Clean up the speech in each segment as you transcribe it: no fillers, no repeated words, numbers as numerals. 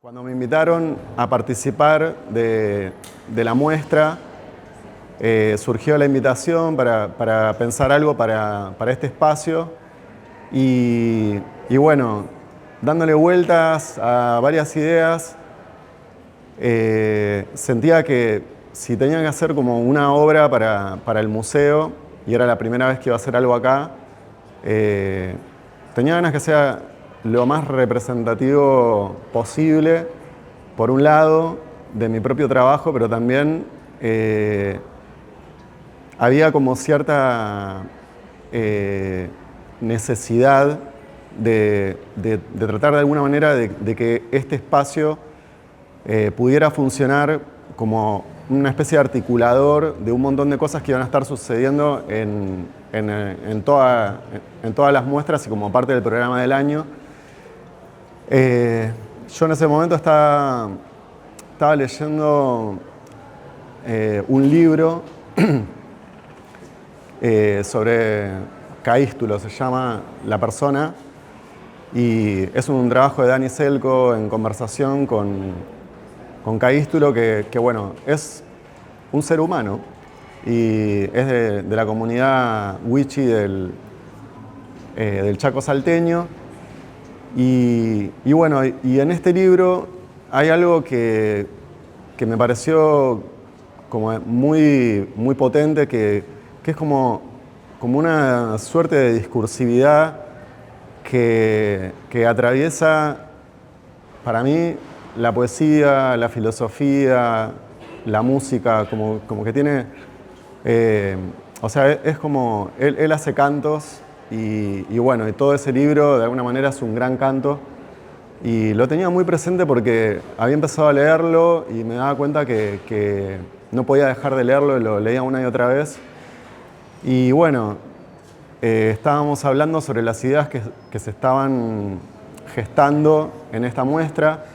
Cuando me invitaron a participar de la muestra, surgió la invitación para pensar algo para este espacio y bueno, dándole vueltas a varias ideas, sentía que si tenía que hacer como una obra para el museo, y era la primera vez que iba a hacer algo acá, tenía ganas que sea lo más representativo posible, por un lado, de mi propio trabajo, pero también había como cierta necesidad de tratar de alguna manera de que este espacio pudiera funcionar como una especie de articulador de un montón de cosas que iban a estar sucediendo en todas las muestras y como parte del programa del año. Yo en ese momento estaba leyendo un libro sobre Caístulo, se llama La persona, y es un trabajo de Dani Selko en conversación con Caístulo, que bueno, es un ser humano y es de la comunidad Wichi del Chaco salteño. Y bueno, y en este libro hay algo que me pareció como muy potente, que es como una suerte de discursividad que atraviesa, para mí, la poesía, la filosofía, la música, como que tiene... o sea, es como... Él hace cantos y bueno, y todo ese libro de alguna manera es un gran canto. Y lo tenía muy presente porque había empezado a leerlo y me daba cuenta que no podía dejar de leerlo, y lo leía una y otra vez. Y bueno, estábamos hablando sobre las ideas que se estaban gestando en esta muestra.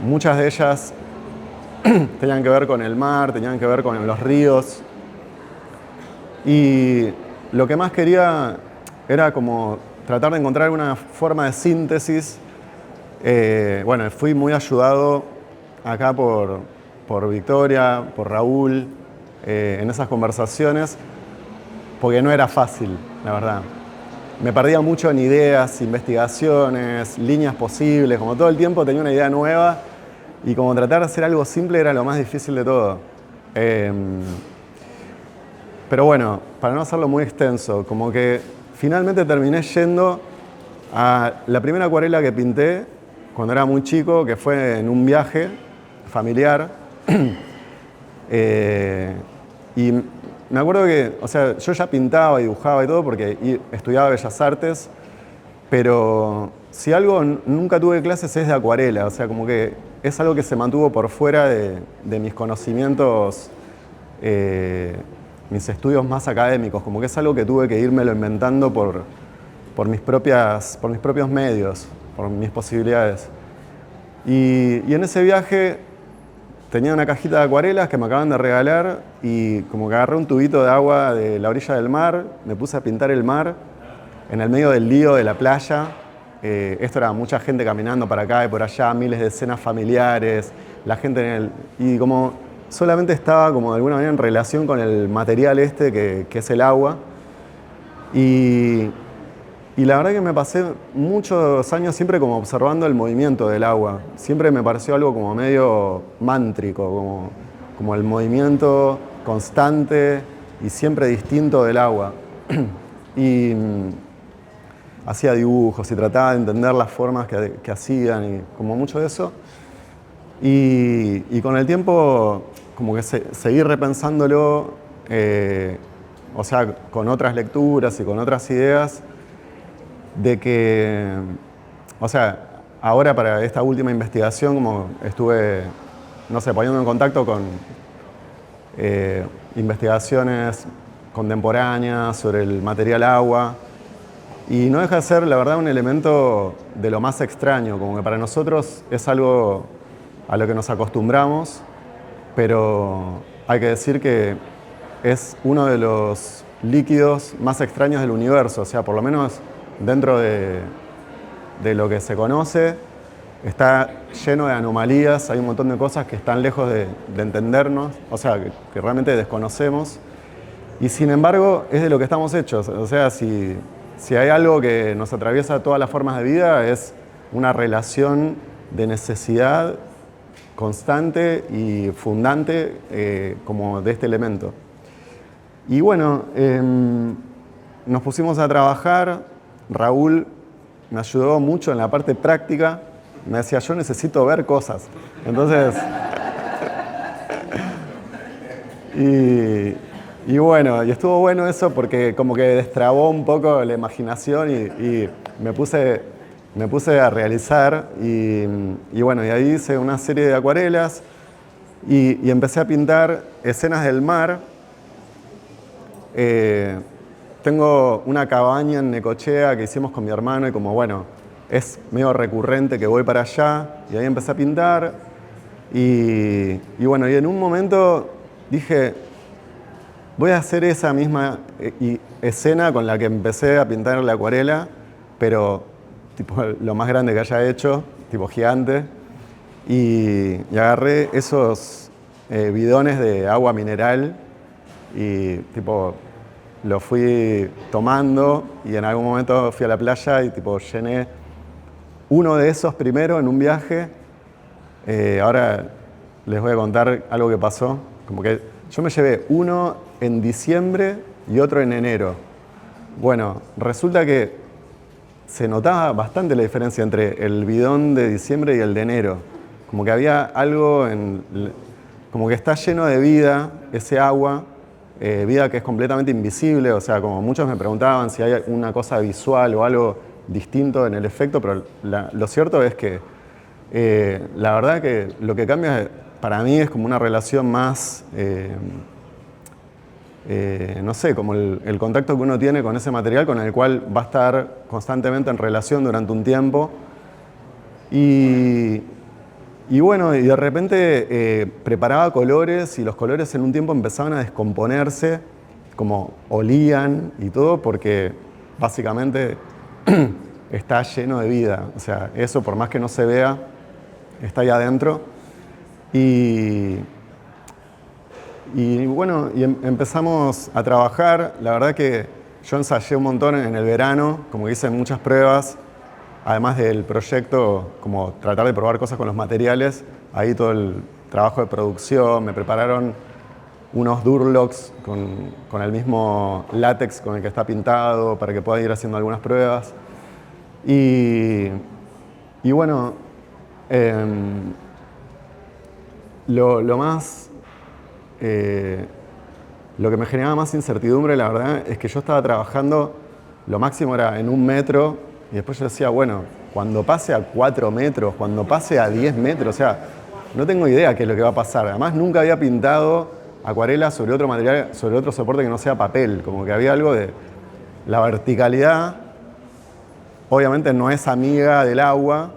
Muchas de ellas tenían que ver con el mar, tenían que ver con los ríos. Y lo que más quería era como tratar de encontrar una forma de síntesis. Bueno, fui muy ayudado acá por Victoria, por Raúl, en esas conversaciones, porque no era fácil, la verdad. Me perdía mucho en ideas, investigaciones, líneas posibles, como todo el tiempo tenía una idea nueva, y como tratar de hacer algo simple era lo más difícil de todo. Pero bueno, para no hacerlo muy extenso, como que finalmente terminé yendo a la primera acuarela que pinté cuando era muy chico, que fue en un viaje familiar. Y me acuerdo que, o sea, yo ya pintaba y dibujaba y todo porque estudiaba Bellas Artes, pero si algo nunca tuve clases es de acuarela, o sea, como que es algo que se mantuvo por fuera de mis conocimientos, mis estudios más académicos, como que es algo que tuve que irmelo inventando por mis propios medios, por mis posibilidades. Y en ese viaje tenía una cajita de acuarelas que me acaban de regalar, y como que agarré un tubito de agua de la orilla del mar, me puse a pintar el mar en el medio del lío de la playa. Esto era mucha gente caminando para acá y por allá, miles de escenas familiares, la gente y como solamente estaba como de alguna manera en relación con el material este que es el agua. Y la verdad que me pasé muchos años siempre como observando el movimiento del agua. Siempre me pareció algo como medio mántrico, como el movimiento constante y siempre distinto del agua. Y hacía dibujos y trataba de entender las formas que hacían y como mucho de eso. Y con el tiempo como que seguí repensándolo, o sea, con otras lecturas y con otras ideas, de que, o sea, ahora para esta última investigación como estuve, no sé, poniéndome en contacto con investigaciones contemporáneas sobre el material agua, y no deja de ser, la verdad, un elemento de lo más extraño, como que para nosotros es algo a lo que nos acostumbramos, pero hay que decir que es uno de los líquidos más extraños del universo, o sea, por lo menos dentro de lo que se conoce, está lleno de anomalías, hay un montón de cosas que están lejos de entendernos, o sea, que realmente desconocemos. Y sin embargo, es de lo que estamos hechos. O sea, si hay algo que nos atraviesa todas las formas de vida, es una relación de necesidad constante y fundante como de este elemento. Y bueno, nos pusimos a trabajar. Raúl me ayudó mucho en la parte práctica. Me decía, yo necesito ver cosas. Entonces, y bueno, y estuvo bueno eso porque como que destrabó un poco la imaginación y me puse a realizar y bueno, y ahí hice una serie de acuarelas y empecé a pintar escenas del mar. Tengo una cabaña en Necochea que hicimos con mi hermano y como bueno, es medio recurrente que voy para allá y ahí empecé a pintar y bueno, y en un momento dije, voy a hacer esa misma escena con la que empecé a pintar la acuarela, pero tipo lo más grande que haya hecho, tipo gigante, y agarré esos bidones de agua mineral y tipo lo fui tomando y en algún momento fui a la playa y tipo llené uno de esos primero en un viaje. Ahora les voy a contar algo que pasó, como que yo me llevé uno en diciembre y otro en enero. Bueno, resulta que se notaba bastante la diferencia entre el bidón de diciembre y el de enero. Como que había algo como que está lleno de vida ese agua, vida que es completamente invisible, o sea, como muchos me preguntaban si hay una cosa visual o algo distinto en el efecto, pero lo cierto es que la verdad que lo que cambia para mí es como una relación más, no sé, como el contacto que uno tiene con ese material con el cual va a estar constantemente en relación durante un tiempo. Y bueno, y de repente preparaba colores y los colores en un tiempo empezaban a descomponerse, como olían y todo, porque básicamente está lleno de vida. O sea, eso por más que no se vea, está ahí adentro. Y bueno, empezamos a trabajar. La verdad que yo ensayé un montón en el verano, como hice muchas pruebas. Además del proyecto, como tratar de probar cosas con los materiales, ahí todo el trabajo de producción, me prepararon unos Durlocks con el mismo látex con el que está pintado para que pueda ir haciendo algunas pruebas. Y bueno, lo más, lo que me generaba más incertidumbre, la verdad, es que yo estaba trabajando, lo máximo era en 1 metro, y después yo decía, bueno, cuando pase a 4 metros, cuando pase a 10 metros, o sea, no tengo idea qué es lo que va a pasar. Además, nunca había pintado acuarela sobre otro material, sobre otro soporte que no sea papel, como que había algo de la verticalidad, obviamente no es amiga del agua,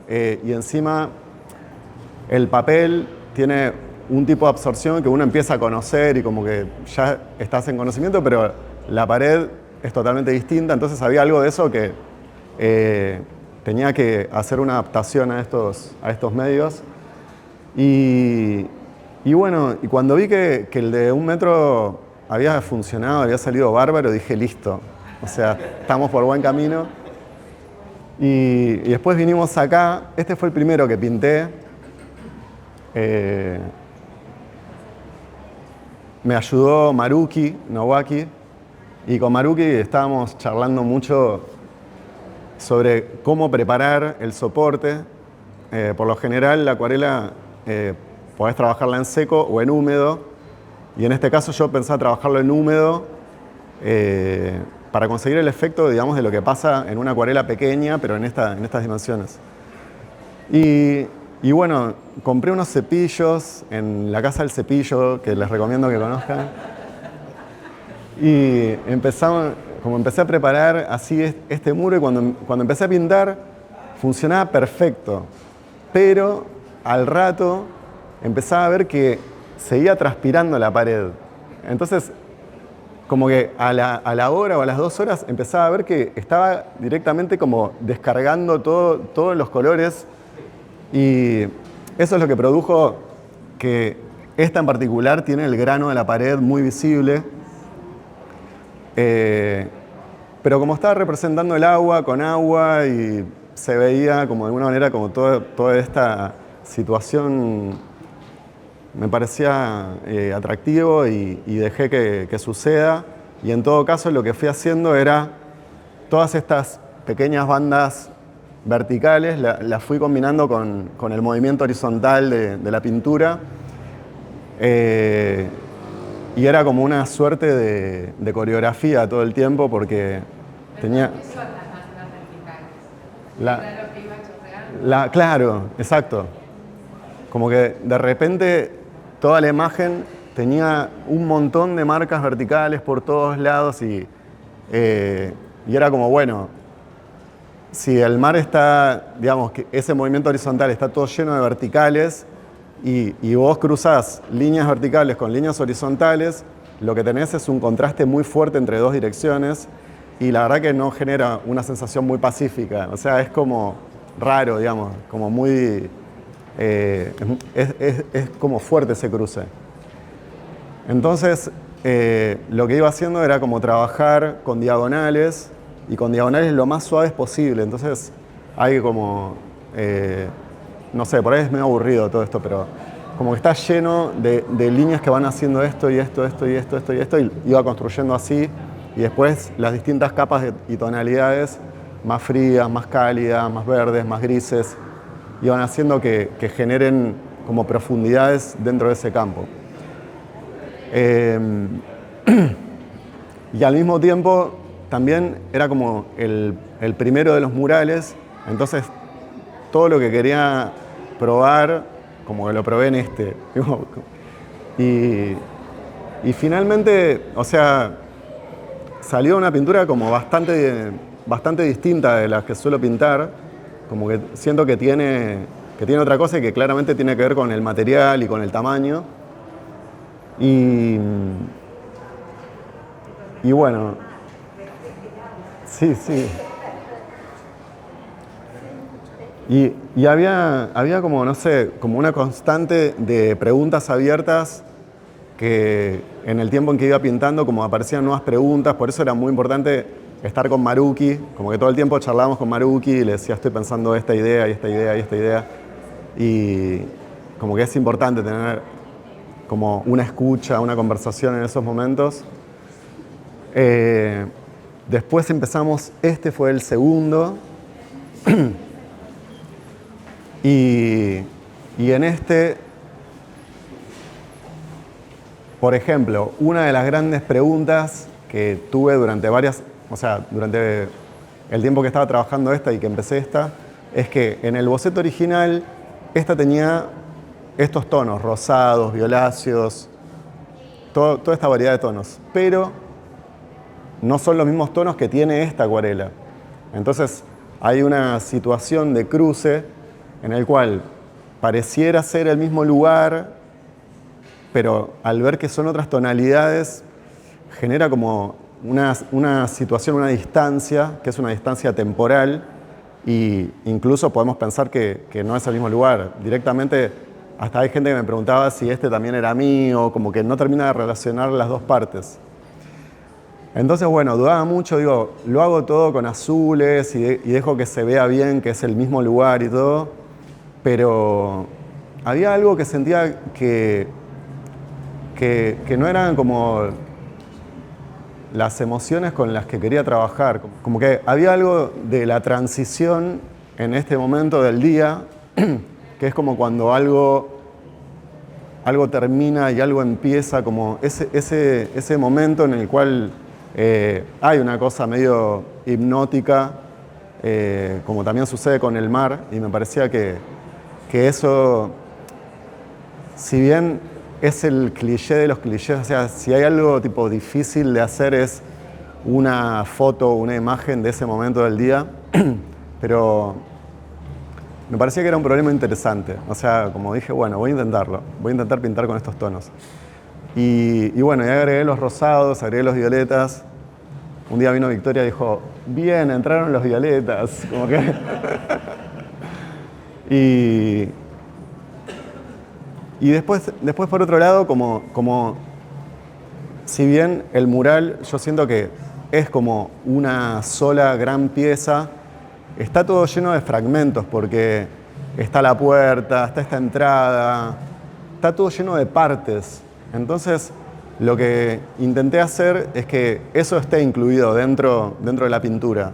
y encima el papel tiene un tipo de absorción que uno empieza a conocer y como que ya estás en conocimiento, pero la pared es totalmente distinta, entonces había algo de eso que tenía que hacer una adaptación a estos medios. Y bueno, y cuando vi que el de 1 metro había funcionado, había salido bárbaro, dije, listo, o sea, estamos por buen camino. Y después vinimos acá, este fue el primero que pinté. Me ayudó Maruki Nowaki, y con Maruki estábamos charlando mucho sobre cómo preparar el soporte. Por lo general, la acuarela podés trabajarla en seco o en húmedo, y en este caso yo pensaba trabajarlo en húmedo para conseguir el efecto, digamos, de lo que pasa en una acuarela pequeña, pero en estas dimensiones. Y bueno, compré unos cepillos en la Casa del Cepillo, que les recomiendo que conozcan. Y empecé a preparar así este muro, y cuando empecé a pintar funcionaba perfecto. Pero al rato empezaba a ver que seguía transpirando la pared. Entonces, como que a la hora o a las 2 horas empezaba a ver que estaba directamente como descargando todos los colores Y eso es lo que produjo que esta en particular tiene el grano de la pared muy visible. Pero como estaba representando el agua con agua y se veía como de alguna manera como toda esta situación me parecía atractivo y dejé que suceda. Y en todo caso lo que fui haciendo era todas estas pequeñas bandas verticales, las fui combinando con el movimiento horizontal de la pintura. Y era como una suerte de coreografía todo el tiempo porque tenía... ¿Qué son las verticales? ¿Era lo que iba chorreando? Claro, exacto. Como que de repente toda la imagen tenía un montón de marcas verticales por todos lados y era como, bueno, si el mar está, digamos, que ese movimiento horizontal está todo lleno de verticales y vos cruzás líneas verticales con líneas horizontales, lo que tenés es un contraste muy fuerte entre dos direcciones y la verdad que no genera una sensación muy pacífica. O sea, es como raro, digamos, como muy... es como fuerte ese cruce. Entonces, lo que iba haciendo era como trabajar con diagonales y con diagonales lo más suaves posible. Entonces, hay como... no sé, por ahí es medio aburrido todo esto, pero como que está lleno de líneas que van haciendo esto y esto, esto y esto, esto y esto, y iba construyendo así, y después las distintas capas y tonalidades, más frías, más cálidas, más verdes, más grises, iban haciendo que generen como profundidades dentro de ese campo. Y al mismo tiempo también era como el primero de los murales, entonces todo lo que quería probar, como que lo probé en este. Y finalmente, o sea, salió una pintura como bastante distinta de las que suelo pintar, como que siento que tiene otra cosa y que claramente tiene que ver con el material y con el tamaño. Y bueno, sí. Y había como, no sé, como una constante de preguntas abiertas que en el tiempo en que iba pintando como aparecían nuevas preguntas, por eso era muy importante estar con Maruki, como que todo el tiempo charlábamos con Maruki y le decía estoy pensando esta idea y esta idea y esta idea. Y como que es importante tener como una escucha, una conversación en esos momentos. Después empezamos, este fue el segundo. Y en este, por ejemplo, una de las grandes preguntas que tuve durante durante el tiempo que estaba trabajando esta y que empecé esta, es que en el boceto original, esta tenía estos tonos, rosados, violáceos, toda esta variedad de tonos, pero no son los mismos tonos que tiene esta acuarela. Entonces hay una situación de cruce en el cual pareciera ser el mismo lugar, pero al ver que son otras tonalidades, genera como una situación, una distancia, que es una distancia temporal, e incluso podemos pensar que no es el mismo lugar. Directamente, hasta hay gente que me preguntaba si este también era mío, como que no termina de relacionar las dos partes. Entonces, bueno, dudaba mucho, digo, lo hago todo con azules y dejo que se vea bien, que es el mismo lugar y todo, pero había algo que sentía que no eran como las emociones con las que quería trabajar. Como que había algo de la transición en este momento del día, que es como cuando algo termina y algo empieza, como ese momento en el cual hay una cosa medio hipnótica, como también sucede con el mar, y me parecía que eso, si bien es el cliché de los clichés, o sea, si hay algo tipo difícil de hacer es una foto, una imagen de ese momento del día, pero me parecía que era un problema interesante. O sea, como dije, bueno, voy a intentarlo, voy a intentar pintar con estos tonos. Y bueno, ya agregué los rosados, agregué los violetas. Un día vino Victoria y dijo, bien, entraron los violetas. Como que... Y después por otro lado, como si bien el mural yo siento que es como una sola gran pieza, está todo lleno de fragmentos porque está la puerta, está esta entrada, está todo lleno de partes. Entonces, lo que intenté hacer es que eso esté incluido dentro de la pintura.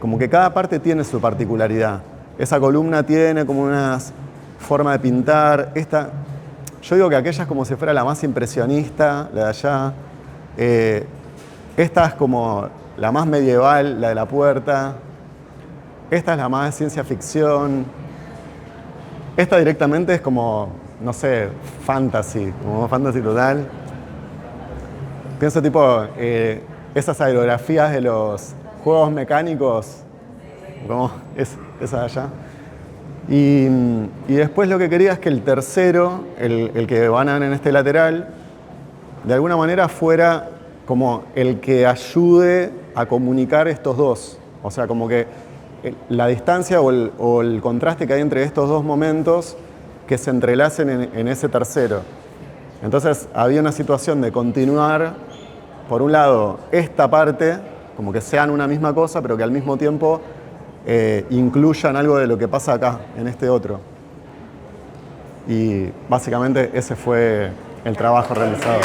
Como que cada parte tiene su particularidad. Esa columna tiene como una forma de pintar. Yo digo que aquella es como si fuera la más impresionista, la de allá. Esta es como la más medieval, la de la puerta. Esta es la más de ciencia ficción. Esta directamente es como, no sé, fantasy, como fantasy total. Pienso tipo esas aerografías de los juegos mecánicos, como esa de allá. Y después lo que quería es que el tercero, el que van a ver en este lateral, de alguna manera fuera como el que ayude a comunicar estos dos. O sea, como que la distancia o el contraste que hay entre estos dos momentos que se entrelacen en ese tercero. Entonces había una situación de continuar, por un lado, esta parte, como que sean una misma cosa, pero que al mismo tiempo incluyan algo de lo que pasa acá, en este otro. Y básicamente ese fue el trabajo realizado.